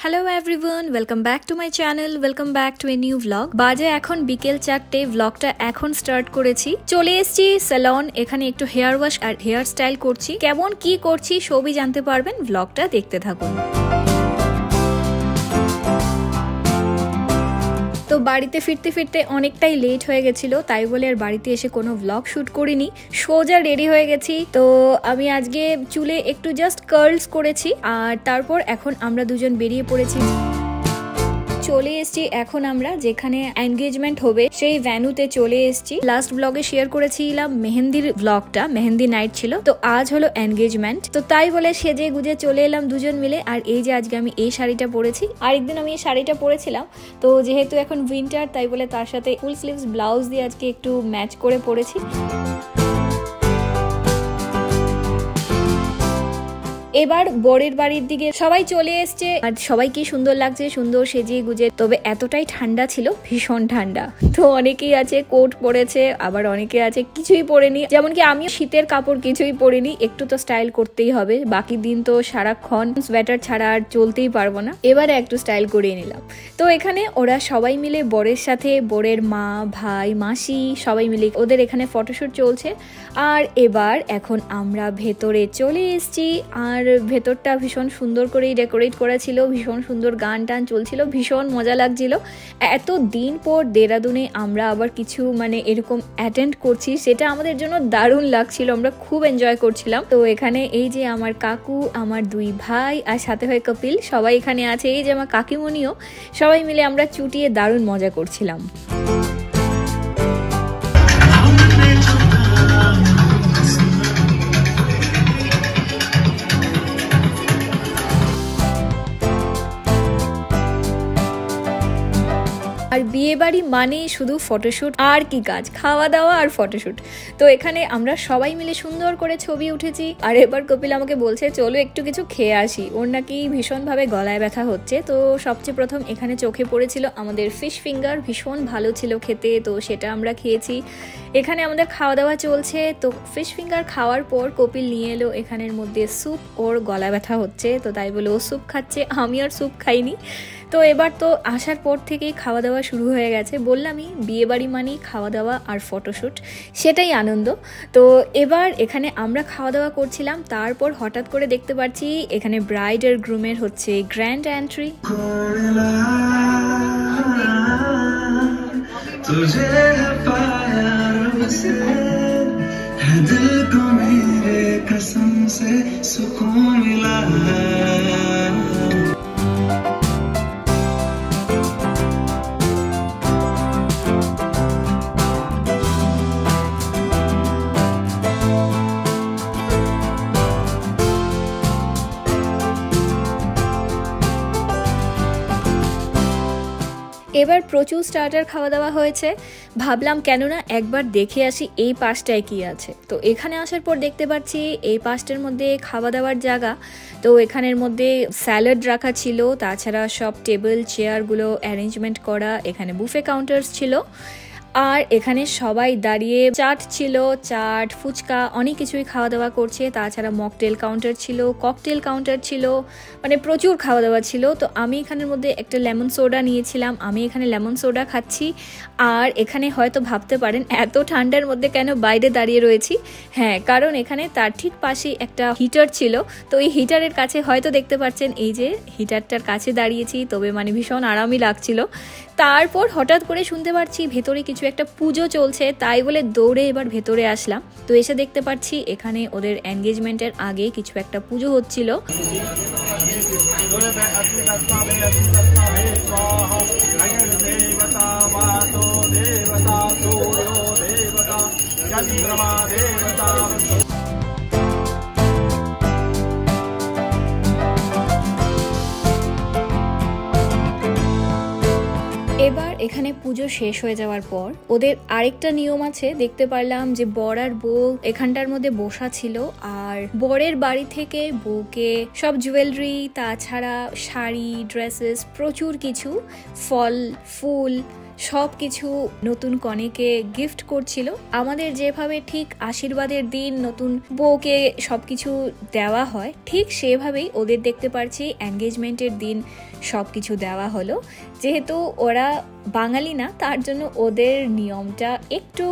Hello everyone, welcome back to my channel, welcome back to a new vlog. বাজে এখন বিকেল 4টে, ভ্লগটা এখন start করেছি। চলে এসেছি স্যালন, এখানে একটু হেয়ার ওয়াশ আর হেয়ার স্টাইল করছি। কেমন কি করছি সবই জানতে পারবেন, ভ্লগটা দেখতে থাকুন। তো বাড়িতে ফিরতে ফিরতে অনেকটাই লেট হয়ে গেছিল, তাই বলে আর বাড়িতে এসে কোনো ভ্লগ শুট করিনি, সোজা রেডি হয়ে গেছি। তো আমি আজকে চুলে একটু জাস্ট কার্লস করেছি আর তারপর এখন আমরা দুজন বেরিয়ে পড়েছি। চলে এসছি এখন আমরা যেখানে এনগেজমেন্ট হবে সেই ভ্যানুতে চলে এসছি। লাস্ট ব্লগে শেয়ার করেছিলাম মেহেন্দির ব্লগটা, মেহেন্দি নাইট ছিল, তো আজ হলো এনগেজমেন্ট। তো তাই বলে সেজে গুজে চলে এলাম দুজন মিলে। আর এই যে আজকে আমি এই শাড়িটা পরেছি, আরেকদিন আমি এই শাড়িটা পরেছিলাম। তো যেহেতু এখন উইন্টার তাই বলে তার সাথে ফুল স্লিভস ব্লাউজ দিয়ে আজকে একটু ম্যাচ করে পরেছি। এবার বরের বাড়ির দিকে সবাই চলে এসছে আর সবাই কি সুন্দর লাগছে, সুন্দর সেজে গুজে। তবে এতটাই ঠান্ডা ছিল, ভীষণ ঠান্ডা। তো অনেকেই আছে কোট পরেছে, আবার অনেকে আছে কিছুই পরেনি, যেমন কি আমি শীতের কাপড় কিছুই পরিনি। একটু তো স্টাইল করতেই হবে, বাকি দিন তো সারাক্ষণ সোয়েটার ছাড়া আর চলতেই পারবো না। এবারে একটু স্টাইল করিয়ে নিলাম। তো এখানে ওরা সবাই মিলে বরের সাথে, বরের মা, ভাই, মাসি সবাই মিলে ওদের এখানে ফটোশুট চলছে। আর এবার এখন আমরা ভেতরে চলে এসছি। আর ভেতরটা ভীষণ সুন্দর করেই ডেকোরেট করা ছিল, ভীষণ সুন্দর গান টান চলছিল, ভীষণ মজা লাগছিল। এত দিন পর দেরাদুনে আমরা আবার কিছু এরকম অ্যাটেন্ড করছি, সেটা আমাদের জন্য দারুণ লাগছিল, আমরা খুব এনজয় করছিলাম। তো এখানে এই যে আমার কাকু, আমার দুই ভাই আর সাথে হয় কপিল, সবাই এখানে আছে। এই যে আমার কাকিমণিও, সবাই মিলে আমরা চুটিয়ে দারুণ মজা করছিলাম। আর বিয়ে বাড়ি মানেই শুধু ফটোশ্যুট, আর কি কাজ, খাওয়া দাওয়া আর ফটোশ্যুট। তো এখানে আমরা সবাই মিলে সুন্দর করে ছবি উঠেছি। আর এবার কপিল আমাকে বলছে চলো একটু কিছু খেয়ে আসি, ওর নাকি ভীষণভাবে গলায় ব্যথা হচ্ছে। তো সবচেয়ে প্রথম এখানে চোখে পড়েছিল আমাদের ফিশ ফিঙ্গার, ভীষণ ভালো ছিল খেতে, তো সেটা আমরা খেয়েছি। এখানে আমাদের খাওয়া দাওয়া চলছে। তো ফিশ ফিঙ্গার খাওয়ার পর কপিল নিয়ে এলো এখানের মধ্যে স্যুপ, ওর গলা ব্যথা হচ্ছে তো তাই বলে ও স্যুপ খাচ্ছে, আমি আর স্যুপ খাইনি। তো এবার তো আসার পর থেকেই খাওয়া দাওয়া শুরু হয়ে গেছে। বললামই বিয়ে বাড়ি মানেই খাওয়া দাওয়া আর ফটোশ্যুট, সেটাই আনন্দ। তো এবার এখানে আমরা খাওয়া দাওয়া করছিলাম, তারপর হঠাৎ করে দেখতে পাচ্ছি এখানে ব্রাইড আর গ্রুমের হচ্ছে গ্র্যান্ড এন্ট্রি। এবার প্রচুর স্টার্টার খাওয়া দাওয়া হয়েছে। ভাবলাম কেননা একবার দেখে আসি এই পাশটায় কি আছে। তো এখানে আসার পর দেখতে পাচ্ছি এই পাশটার মধ্যে খাওয়া দাওয়ার জায়গা। তো এখানের মধ্যে স্যালাড রাখা ছিল, তাছাড়া সব টেবিল চেয়ারগুলো অ্যারেঞ্জমেন্ট করা, এখানে বুফে কাউন্টার্স ছিল। আর এখানে সবাই দাঁড়িয়ে চাট ছিল, চাট, ফুচকা, অনেক কিছুই খাওয়া দাওয়া করছে। তাছাড়া মকটেল কাউন্টার ছিল, ককটেল কাউন্টার ছিল, প্রচুর খাওয়া দাওয়া ছিল। তো আমি এখানের মধ্যে একটা লেমন সোডা নিয়েছিলাম, আমি এখানে লেমন সোডা খাচ্ছি। আর এখানে হয়তো ভাবতে পারেন এত ঠান্ডার মধ্যে কেন বাইরে দাঁড়িয়ে রয়েছি। হ্যাঁ, কারণ এখানে তার ঠিক পাশে একটা হিটার ছিল, তো এই হিটারের কাছে হয়তো দেখতে পাচ্ছেন এই যে হিটারটার কাছে দাঁড়িয়েছি, তবে ভীষণ আরামই লাগছিল। তারপর হঠাৎ করে শুনতে পাচ্ছি ভেতরে কিছু একটা পুজো চলছে, তাই বলে দৌড়ে এবার ভেতরে আসলাম। তো এসে দেখতে পাচ্ছি এখানে ওদের এনগেজমেন্টের আগে কিছু একটা পুজো হচ্ছিল। এবার এখানে পুজো শেষ হয়ে যাওয়ার পর ওদের আরেকটা নিয়ম আছে, দেখতে পারলাম যে বর আর বউ এখানটার মধ্যে বসা ছিল। আর বরের বাড়ি থেকে বউকে সব জুয়েলারি, তাছাড়া শাড়ি, ড্রেসেস, প্রচুর কিছু, ফল, ফুল সব কিছু নতুন কনেকে গিফট করছিল। আমাদের যেভাবে ঠিক আশীর্বাদের দিন নতুন বউকে সবকিছু দেওয়া হয়, ঠিক সেভাবেই ওদের দেখতে পারছি এনগেজমেন্টের দিন সবকিছু দেওয়া হলো। যেহেতু ওরা বাঙালি না, তার জন্য ওদের নিয়মটা একটু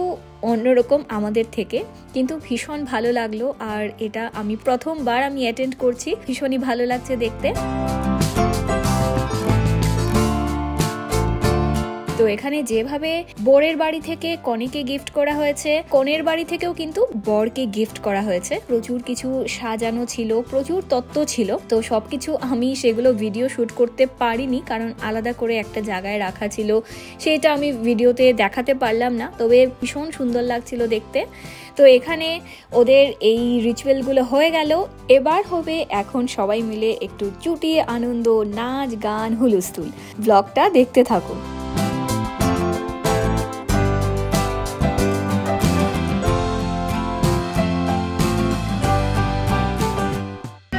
অন্যরকম আমাদের থেকে, কিন্তু ভীষণ ভালো লাগলো। আর এটা আমি প্রথমবার অ্যাটেন্ড করছি, ভীষণই ভালো লাগছে দেখতে। তো এখানে যেভাবে বরের বাড়ি থেকে কনেকে গিফট করা হয়েছে, কনের বাড়ি থেকেও কিন্তু বরকে গিফট করা হয়েছে। প্রচুর কিছু সাজানো ছিল, প্রচুর তত্ত্ব ছিল। তো সবকিছু আমি সেগুলো ভিডিও শুট করতে পারিনি, কারণ আলাদা করে একটা জায়গায় রাখা ছিল, সেটা আমি ভিডিওতে দেখাতে পারলাম না। তবে ভীষণ সুন্দর লাগছিল দেখতে। তো এখানে ওদের এই রিচুয়ালগুলো হয়ে গেল। এবার হবে এখন সবাই মিলে একটু চুটিয়ে আনন্দ, নাচ গান, হুলস্থুল। ব্লগটা দেখতে থাকুন।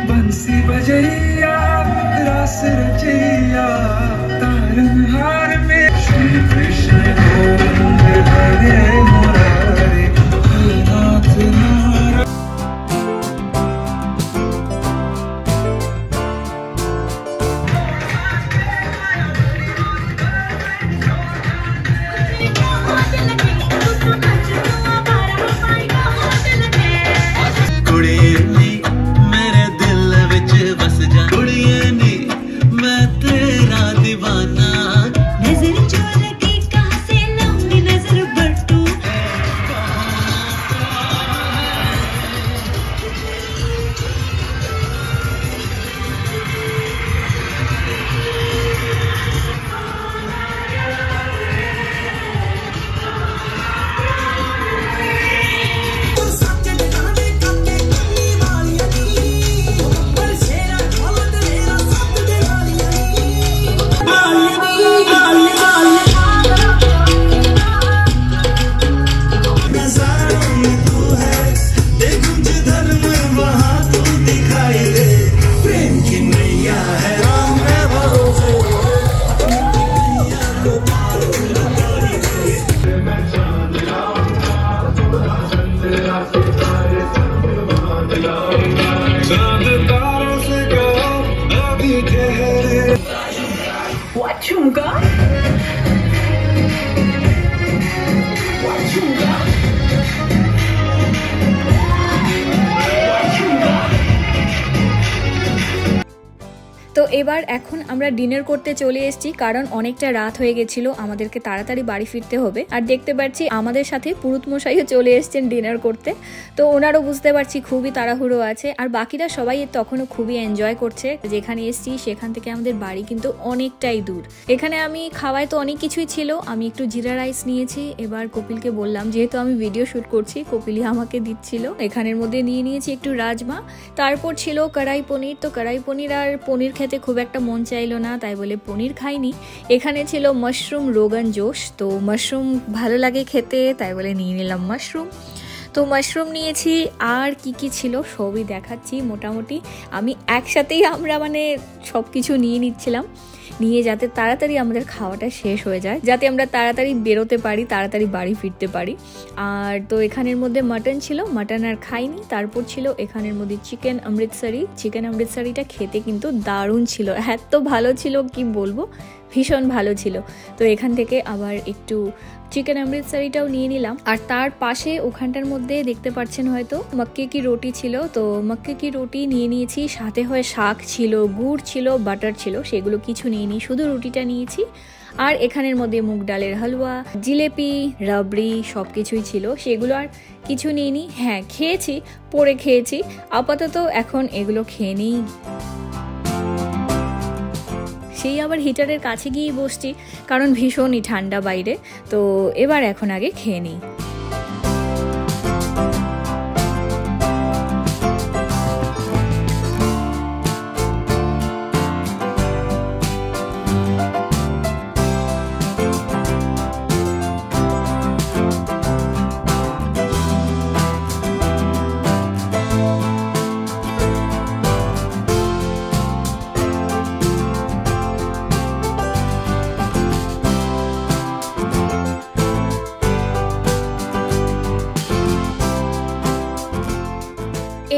बंसी बजैया रास रचैया तारनहार में श्री कृष्ण गोविंद हरे मुरारे नाथ नारायण। তো এবার এখন আমরা ডিনার করতে চলে এসেছি, কারণ অনেকটা রাত হয়ে গেছিল, আমাদেরকে তাড়াতাড়ি বাড়ি ফিরতে হবে। আর দেখতে পাচ্ছি আমাদের সাথে পুরুত মশাইও চলে এসেছেন ডিনার করতে। তো ওনারও বুঝতে পারছি খুবই তাড়াহুড়ো আছে, আর বাকিরা সবাই তখনও খুবই এনজয় করছে। যেখানে এসেছি সেখান থেকে আমাদের বাড়ি কিন্তু অনেকটাই দূর। এখানে আমি খাওয়ায় তো অনেক কিছুই ছিল, আমি একটু জিরা রাইস নিয়েছি। এবার কপিলকে বললাম, যেহেতু আমি ভিডিও শ্যুট করছি, কপিলই আমাকে দিচ্ছিল। এখানের মধ্যে নিয়ে নিয়েছি একটু রাজমা, তারপর ছিল কড়াই পনির। তো কড়াই পনির আর পনির খেতে খুব একটা মন চাইলো না, তাই বলে পনির খাইনি। এখানে ছিল মাশরুম রোগান জোশ, তো মাশরুম ভালো লাগে খেতে, তাই বলে নিয়ে নিলাম মাশরুম। তো মাশরুম নিয়েছি, আর কি কি ছিল সবই দেখাচ্ছি। মোটামুটি আমি একসাথেই আমরা সব কিছু নিয়ে নিচ্ছিলাম, নিয়ে যাতে তাড়াতাড়ি আমাদের খাওয়াটা শেষ হয়ে যায়, যাতে আমরা তাড়াতাড়ি বেরোতে পারি, তাড়াতাড়ি বাড়ি ফিরতে পারি। আর তো এখানের মধ্যে মাটন ছিল, মাটন আর খাইনি। তারপর ছিল এখানের মধ্যে চিকেন অমৃতসরি। চিকেন অমৃতসরিটা খেতে কিন্তু দারুণ ছিল, এত ভালো ছিল কি বলবো, ভীষণ ভালো ছিল। তো এখান থেকে আবার একটু চিকেন অমৃতসরিটাও নিয়ে নিলাম। আর তার পাশে ওখানটার মধ্যে দেখতে পাচ্ছেন হয়তো মক্কে কি রুটি ছিল, তো মক্কে কি রুটি নিয়ে নিয়েছি। সাথে হয় শাক ছিল, গুড় ছিল, বাটার ছিল, সেগুলো কিছু নিইনি, শুধু রুটিটা নিয়েছি। আর এখানের মধ্যে মুগ ডালের হালুয়া, জিলেপি, রাবড়ি সবকিছুই ছিল, সেগুলো আর কিছু নিইনি। হ্যাঁ, খেয়েছি, পরে খেয়েছি, আপাতত এখন এগুলো খেয়ে নিই। সেই আবার হিটারের কাছে গিয়েই বসছি, কারণ ভীষণই ঠান্ডা বাইরে। তো এবার এখন আগে খেয়ে নিই।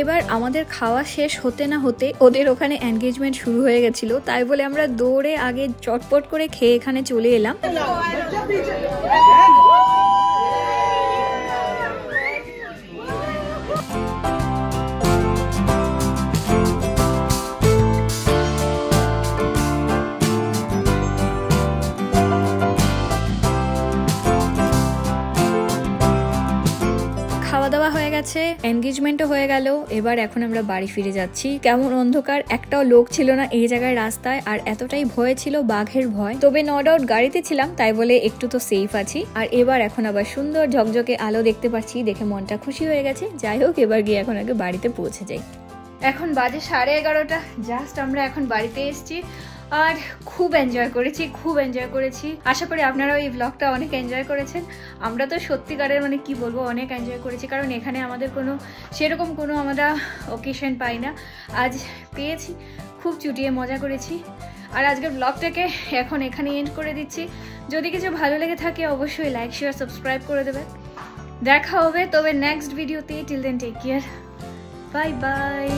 এবার আমাদের খাওয়া শেষ হতে না হতে ওদের ওখানে এনগেজমেন্ট শুরু হয়ে গেছিল, তাই বলে আমরা দৌড়ে আগে চটপট করে খেয়ে এখানে চলে এলাম। খাওয়া দাওয়া হয়ে গেছে, এনগেজমেন্টও হয়ে গেল। এবার এখন আমরা বাড়ি ফিরে যাচ্ছি। কেমন অন্ধকার, একটাও লোক ছিল না এই জায়গায় রাস্তায়, আর এতটাই ভয় ছিল, বাঘের ভয়। তবে নো ডাউট গাড়িতে ছিলাম, তাই বলে একটু তো সেফ আছি। আর এবার এখন আবার সুন্দর ঝকঝকে আলো দেখতে পাচ্ছি, দেখে মনটা খুশি হয়ে গেছে। যাই হোক, এবার গিয়ে এখন আগে বাড়িতে পৌঁছে যাই। এখন বাজে 11:30, জাস্ট আমরা এখন বাড়িতে এসেছি আর খুব এনজয় করেছি। আশা করি আপনারাও এই ব্লগটা অনেক এনজয় করেছেন। আমরা তো সত্যিকারের মানে কি বলবো, অনেক এনজয় করেছি, কারণ এখানে আমাদের সেরকম কোনো আমরা ওকেশন পাই না, আজ পেয়েছি। খুব চুটিয়ে মজা করেছি। আর আজকের ব্লগটাকে এখন এখানে এন্ড করে দিচ্ছি। যদি কিছু ভালো লেগে থাকে অবশ্যই লাইক শেয়ার সাবস্ক্রাইব করে দেবেন। দেখা হবে তবে নেক্সট ভিডিওতে। Till then take care, bye by.